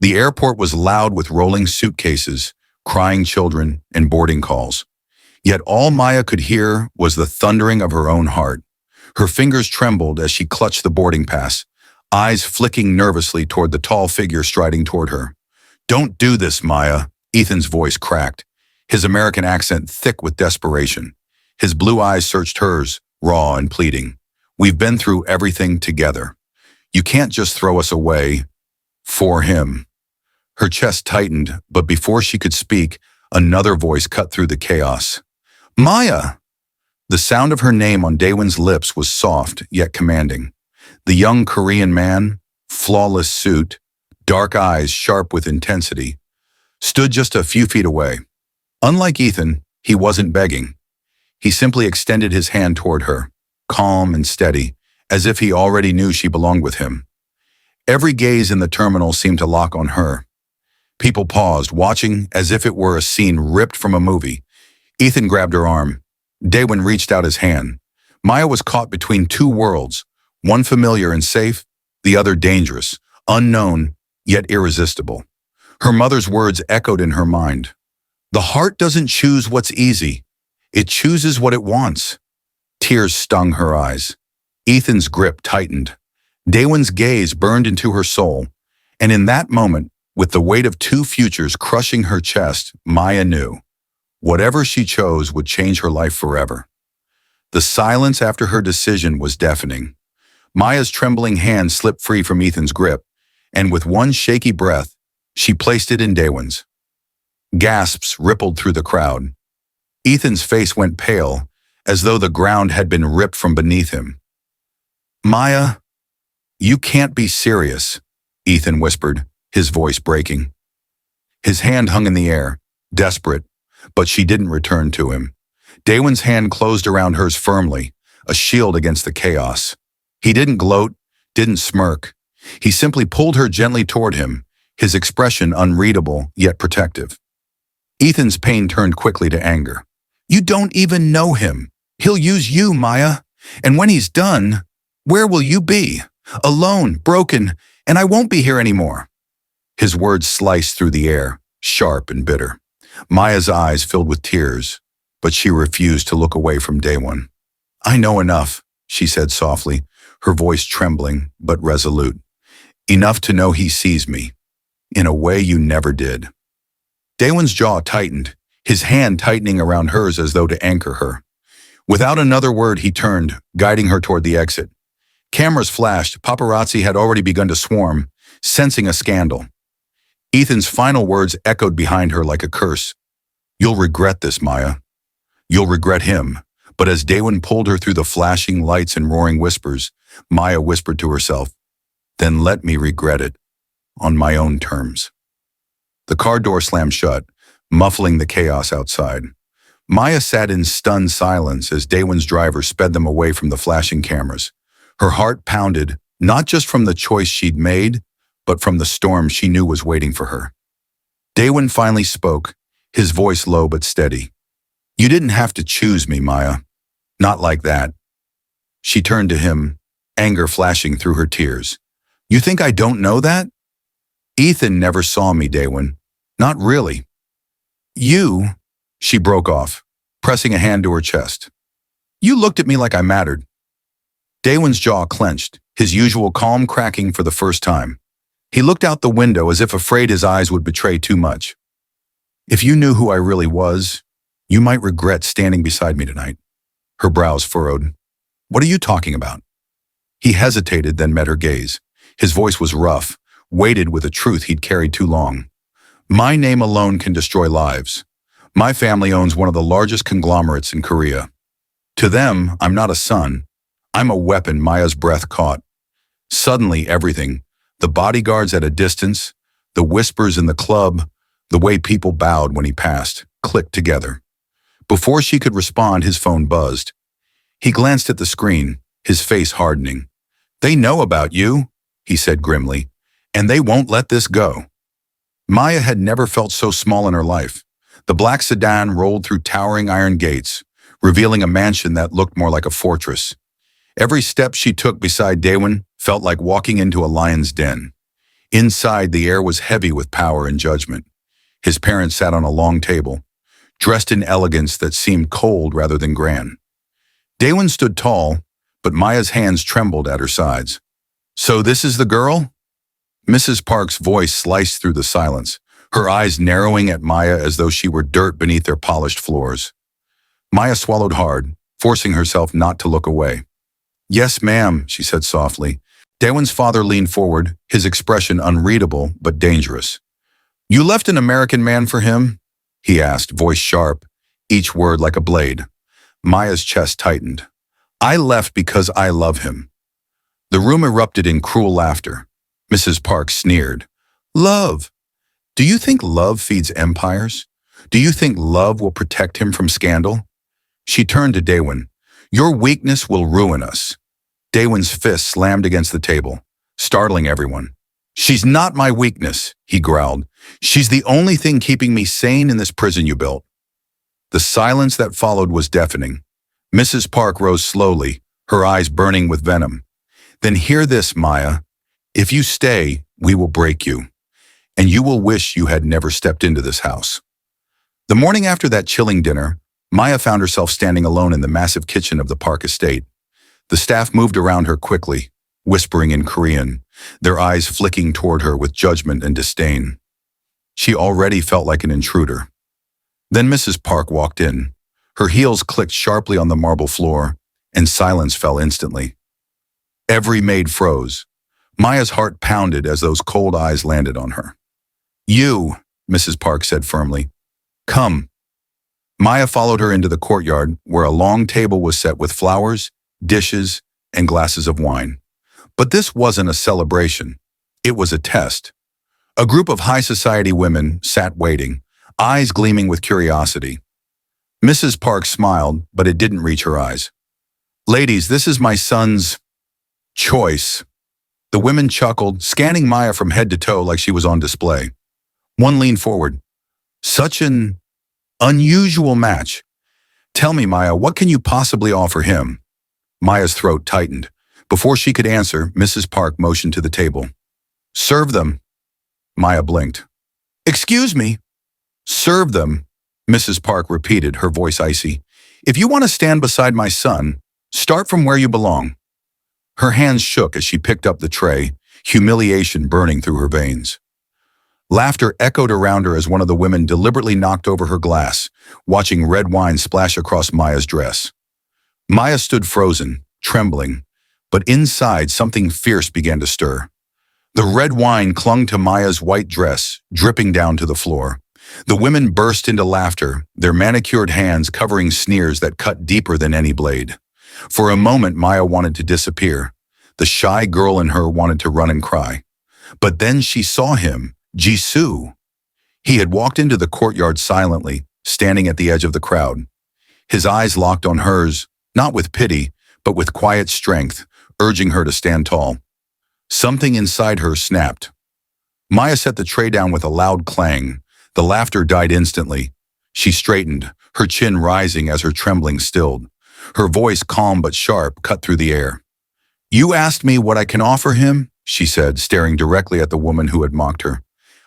The airport was loud with rolling suitcases, crying children, and boarding calls. Yet all Maya could hear was the thundering of her own heart. Her fingers trembled as she clutched the boarding pass, eyes flicking nervously toward the tall figure striding toward her. "Don't do this, Maya," Ethan's voice cracked, his American accent thick with desperation. His blue eyes searched hers, raw and pleading. "We've been through everything together. You can't just throw us away for him." Her chest tightened, but before she could speak, another voice cut through the chaos. "Maya!" The sound of her name on Daewon's lips was soft yet commanding. The young Korean man, flawless suit, dark eyes sharp with intensity, stood just a few feet away. Unlike Ethan, he wasn't begging. He simply extended his hand toward her, calm and steady, as if he already knew she belonged with him. Every gaze in the terminal seemed to lock on her. People paused, watching as if it were a scene ripped from a movie. Ethan grabbed her arm. Daewon reached out his hand. Maya was caught between two worlds, one familiar and safe, the other dangerous, unknown, yet irresistible. Her mother's words echoed in her mind. "The heart doesn't choose what's easy. It chooses what it wants." Tears stung her eyes. Ethan's grip tightened. Daewon's gaze burned into her soul, and in that moment, with the weight of two futures crushing her chest, Maya knew. Whatever she chose would change her life forever. The silence after her decision was deafening. Maya's trembling hand slipped free from Ethan's grip, and with one shaky breath, she placed it in Daewon's. Gasps rippled through the crowd. Ethan's face went pale, as though the ground had been ripped from beneath him. "Maya, you can't be serious," Ethan whispered, his voice breaking. His hand hung in the air, desperate, but she didn't return to him. Daewon's hand closed around hers firmly, a shield against the chaos. He didn't gloat, didn't smirk. He simply pulled her gently toward him, his expression unreadable yet protective. Ethan's pain turned quickly to anger. "You don't even know him. He'll use you, Maya. And when he's done, where will you be? Alone, broken, and I won't be here anymore." His words sliced through the air, sharp and bitter. Maya's eyes filled with tears, but she refused to look away from Daewon. "I know enough," she said softly, her voice trembling but resolute. "Enough to know he sees me, in a way you never did." Daewon's jaw tightened, his hand tightening around hers as though to anchor her. Without another word, he turned, guiding her toward the exit. Cameras flashed, paparazzi had already begun to swarm, sensing a scandal. Ethan's final words echoed behind her like a curse. "You'll regret this, Maya. You'll regret him." But as Daewon pulled her through the flashing lights and roaring whispers, Maya whispered to herself, "Then let me regret it, on my own terms." The car door slammed shut, muffling the chaos outside. Maya sat in stunned silence as Daewon's driver sped them away from the flashing cameras. Her heart pounded, not just from the choice she'd made, but from the storm she knew was waiting for her. Daewon finally spoke, his voice low but steady. "You didn't have to choose me, Maya. Not like that." She turned to him, anger flashing through her tears. "You think I don't know that?" "Ethan never saw me, Daewon. Not really." "You," she broke off, pressing a hand to her chest. "You looked at me like I mattered." Daewon's jaw clenched, his usual calm cracking for the first time. He looked out the window as if afraid his eyes would betray too much. "If you knew who I really was, you might regret standing beside me tonight." Her brows furrowed. "What are you talking about?" He hesitated, then met her gaze. His voice was rough, weighted with a truth he'd carried too long. "My name alone can destroy lives. My family owns one of the largest conglomerates in Korea. To them, I'm not a son. I'm a weapon." Maya's breath caught. Suddenly, everything, the bodyguards at a distance, the whispers in the club, the way people bowed when he passed, clicked together. Before she could respond, his phone buzzed. He glanced at the screen, his face hardening. "They know about you," he said grimly, "and they won't let this go." Maya had never felt so small in her life. The black sedan rolled through towering iron gates, revealing a mansion that looked more like a fortress. Every step she took beside Daewon felt like walking into a lion's den. Inside, the air was heavy with power and judgment. His parents sat on a long table, dressed in elegance that seemed cold rather than grand. Daewon stood tall, but Maya's hands trembled at her sides. "So this is the girl?" Mrs. Park's voice sliced through the silence, her eyes narrowing at Maya as though she were dirt beneath their polished floors. Maya swallowed hard, forcing herself not to look away. "Yes, ma'am," she said softly. Daewon's father leaned forward, his expression unreadable but dangerous. "You left an American man for him?" he asked, voice sharp, each word like a blade. Maya's chest tightened. "I left because I love him." The room erupted in cruel laughter. Mrs. Park sneered. "Love? Do you think love feeds empires? Do you think love will protect him from scandal?" She turned to Daewon. "Your weakness will ruin us." Daewon's fist slammed against the table, startling everyone. "She's not my weakness," he growled. "She's the only thing keeping me sane in this prison you built." The silence that followed was deafening. Mrs. Park rose slowly, her eyes burning with venom. "Then hear this, Maya. If you stay, we will break you, and you will wish you had never stepped into this house." The morning after that chilling dinner, Maya found herself standing alone in the massive kitchen of the Park estate. The staff moved around her quickly, whispering in Korean, their eyes flicking toward her with judgment and disdain. She already felt like an intruder. Then Mrs. Park walked in. Her heels clicked sharply on the marble floor, and silence fell instantly. Every maid froze. Maya's heart pounded as those cold eyes landed on her. "You," Mrs. Park said firmly. "Come." Maya followed her into the courtyard, where a long table was set with flowers, dishes, and glasses of wine. But this wasn't a celebration. It was a test. A group of high society women sat waiting, eyes gleaming with curiosity. Mrs. Park smiled, but it didn't reach her eyes. "Ladies, this is my son's choice." The women chuckled, scanning Maya from head to toe like she was on display. One leaned forward. "Such an unusual match. Tell me, Maya, what can you possibly offer him?" Maya's throat tightened. Before she could answer, Mrs. Park motioned to the table. "Serve them." Maya blinked. "Excuse me." "Serve them," Mrs. Park repeated, her voice icy. "If you want to stand beside my son, start from where you belong." Her hands shook as she picked up the tray, humiliation burning through her veins. Laughter echoed around her as one of the women deliberately knocked over her glass, watching red wine splash across Maya's dress. Maya stood frozen, trembling, but inside something fierce began to stir. The red wine clung to Maya's white dress, dripping down to the floor. The women burst into laughter, their manicured hands covering sneers that cut deeper than any blade. For a moment, Maya wanted to disappear. The shy girl in her wanted to run and cry. But then she saw him, Jisoo. He had walked into the courtyard silently, standing at the edge of the crowd. His eyes locked on hers, not with pity, but with quiet strength, urging her to stand tall. Something inside her snapped. Maya set the tray down with a loud clang. The laughter died instantly. She straightened, her chin rising as her trembling stilled. Her voice, calm but sharp, cut through the air. "You asked me what I can offer him?" she said, staring directly at the woman who had mocked her.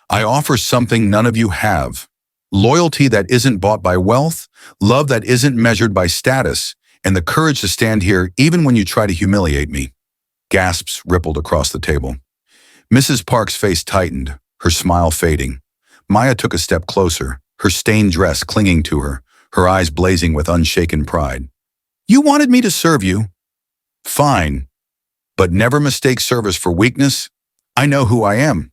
"I offer something none of you have. Loyalty that isn't bought by wealth, love that isn't measured by status, and the courage to stand here even when you try to humiliate me." Gasps rippled across the table. Mrs. Park's face tightened, her smile fading. Maya took a step closer, her stained dress clinging to her, her eyes blazing with unshaken pride. "You wanted me to serve you? Fine. But never mistake service for weakness. I know who I am."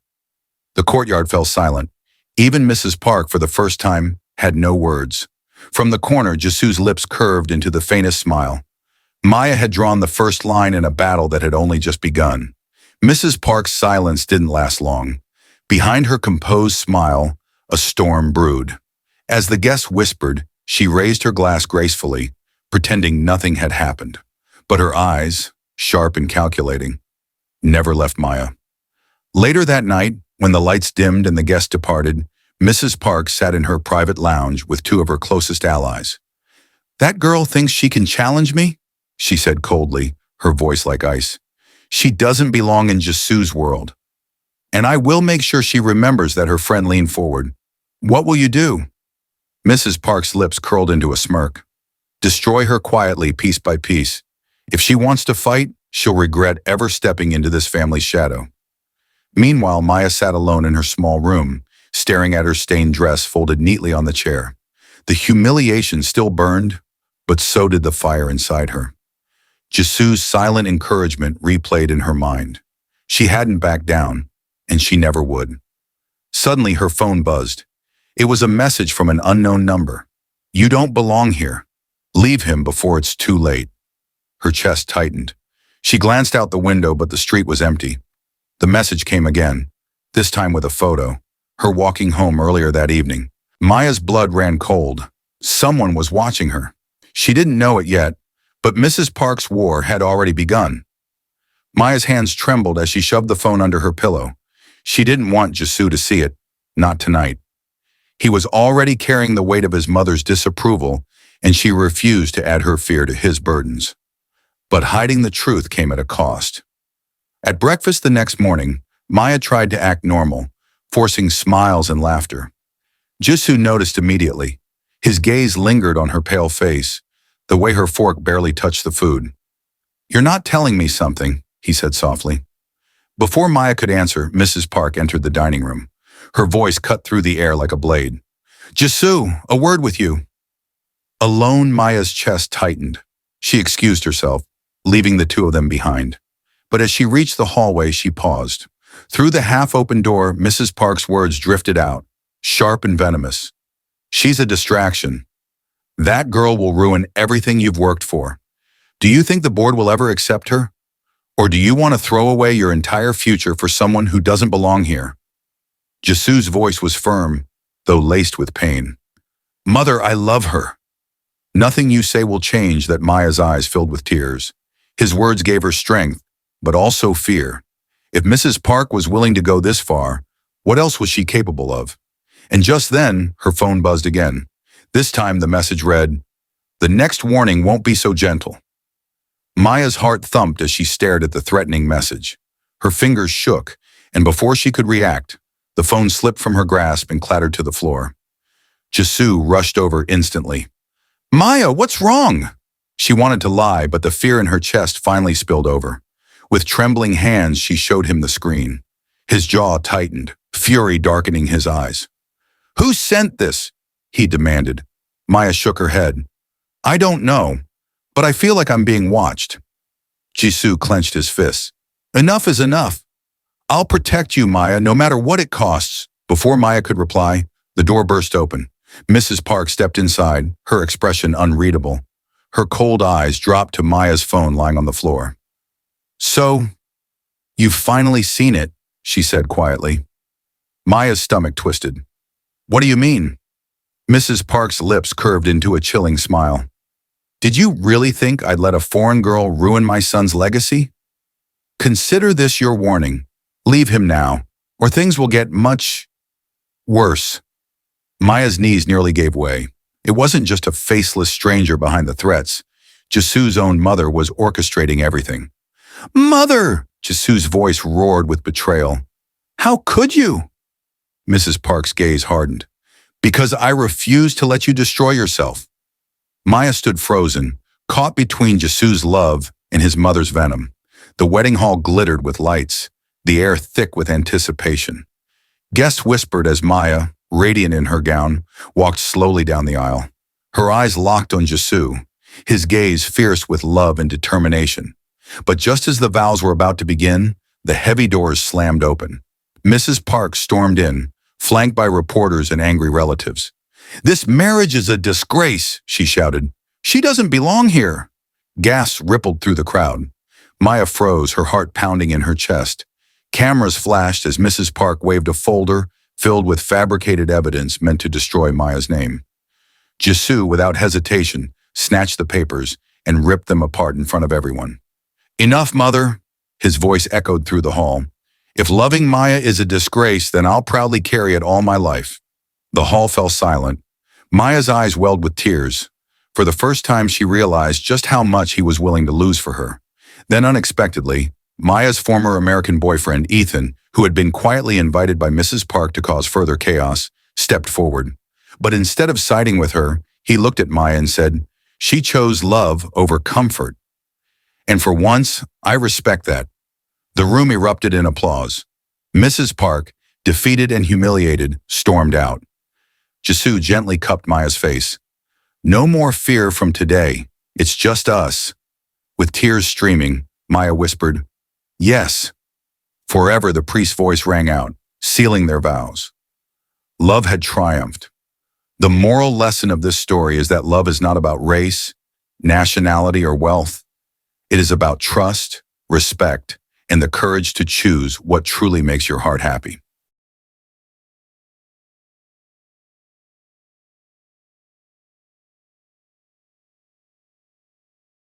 The courtyard fell silent. Even Mrs. Park, for the first time, had no words. From the corner, Jisoo's lips curved into the faintest smile. Maya had drawn the first line in a battle that had only just begun. Mrs. Park's silence didn't last long. Behind her composed smile, a storm brewed. As the guests whispered, she raised her glass gracefully, pretending nothing had happened. But her eyes, sharp and calculating, never left Maya. Later that night, when the lights dimmed and the guests departed, Mrs. Park sat in her private lounge with two of her closest allies. "That girl thinks she can challenge me?" she said coldly, her voice like ice. "She doesn't belong in Jisoo's world." And I will make sure she remembers that. Her friend leaned forward. What will you do? Mrs. Park's lips curled into a smirk. Destroy her quietly, piece by piece. If she wants to fight, she'll regret ever stepping into this family's shadow. Meanwhile, Maya sat alone in her small room, staring at her stained dress folded neatly on the chair. The humiliation still burned, but so did the fire inside her. Jisu's silent encouragement replayed in her mind. She hadn't backed down, and she never would. Suddenly, her phone buzzed. It was a message from an unknown number. You don't belong here. Leave him before it's too late. Her chest tightened. She glanced out the window, but the street was empty. The message came again, this time with a photo. Her walking home earlier that evening. Maya's blood ran cold. Someone was watching her. She didn't know it yet, but Mrs. Park's war had already begun. Maya's hands trembled as she shoved the phone under her pillow. She didn't want Jisu to see it, not tonight. He was already carrying the weight of his mother's disapproval, and she refused to add her fear to his burdens. But hiding the truth came at a cost. At breakfast the next morning, Maya tried to act normal, forcing smiles and laughter. Jisu noticed immediately. His gaze lingered on her pale face, the way her fork barely touched the food. You're not telling me something, he said softly. Before Maya could answer, Mrs. Park entered the dining room. Her voice cut through the air like a blade. Jisu, a word with you. Alone, Maya's chest tightened. She excused herself, leaving the two of them behind. But as she reached the hallway, she paused. Through the half-open door, Mrs. Park's words drifted out, sharp and venomous. She's a distraction. That girl will ruin everything you've worked for. Do you think the board will ever accept her? Or do you want to throw away your entire future for someone who doesn't belong here? Jisu's voice was firm, though laced with pain. Mother, I love her. Nothing you say will change that. Maya's eyes filled with tears. His words gave her strength, but also fear. If Mrs. Park was willing to go this far, what else was she capable of? And just then, her phone buzzed again. This time the message read, "The next warning won't be so gentle." Maya's heart thumped as she stared at the threatening message. Her fingers shook, and before she could react, the phone slipped from her grasp and clattered to the floor. Jisu rushed over instantly. Maya, what's wrong? She wanted to lie, but the fear in her chest finally spilled over. With trembling hands, she showed him the screen. His jaw tightened, fury darkening his eyes. Who sent this? He demanded. Maya shook her head. I don't know, but I feel like I'm being watched. Jisu clenched his fists. Enough is enough. I'll protect you, Maya, no matter what it costs. Before Maya could reply, the door burst open. Mrs. Park stepped inside, her expression unreadable. Her cold eyes dropped to Maya's phone lying on the floor. So, you've finally seen it, she said quietly. Maya's stomach twisted. What do you mean? Mrs. Park's lips curved into a chilling smile. Did you really think I'd let a foreign girl ruin my son's legacy? Consider this your warning. Leave him now, or things will get much worse. Maya's knees nearly gave way. It wasn't just a faceless stranger behind the threats. Jisu's own mother was orchestrating everything. Mother! Jisu's voice roared with betrayal. How could you? Mrs. Park's gaze hardened. Because I refuse to let you destroy yourself. Maya stood frozen, caught between Jisu's love and his mother's venom. The wedding hall glittered with lights, the air thick with anticipation. Guests whispered as Maya, radiant in her gown, walked slowly down the aisle. Her eyes locked on Jisu, his gaze fierce with love and determination. But just as the vows were about to begin, the heavy doors slammed open. Mrs. Park stormed in, flanked by reporters and angry relatives. This marriage is a disgrace, she shouted. She doesn't belong here. Gasps rippled through the crowd. Maya froze, her heart pounding in her chest. Cameras flashed as Mrs. Park waved a folder filled with fabricated evidence meant to destroy Maya's name. Jisu, without hesitation, snatched the papers and ripped them apart in front of everyone. Enough, Mother, his voice echoed through the hall. If loving Maya is a disgrace, then I'll proudly carry it all my life. The hall fell silent. Maya's eyes welled with tears. For the first time, she realized just how much he was willing to lose for her. Then unexpectedly, Maya's former American boyfriend, Ethan, who had been quietly invited by Mrs. Park to cause further chaos, stepped forward. But instead of siding with her, he looked at Maya and said, "She chose love over comfort. And for once, I respect that." The room erupted in applause. Mrs. Park, defeated and humiliated, stormed out. Jisoo gently cupped Maya's face. "No more fear from today. It's just us." With tears streaming, Maya whispered, "Yes." Forever, the priest's voice rang out, sealing their vows. Love had triumphed. The moral lesson of this story is that love is not about race, nationality, or wealth. It is about trust, respect, and the courage to choose what truly makes your heart happy.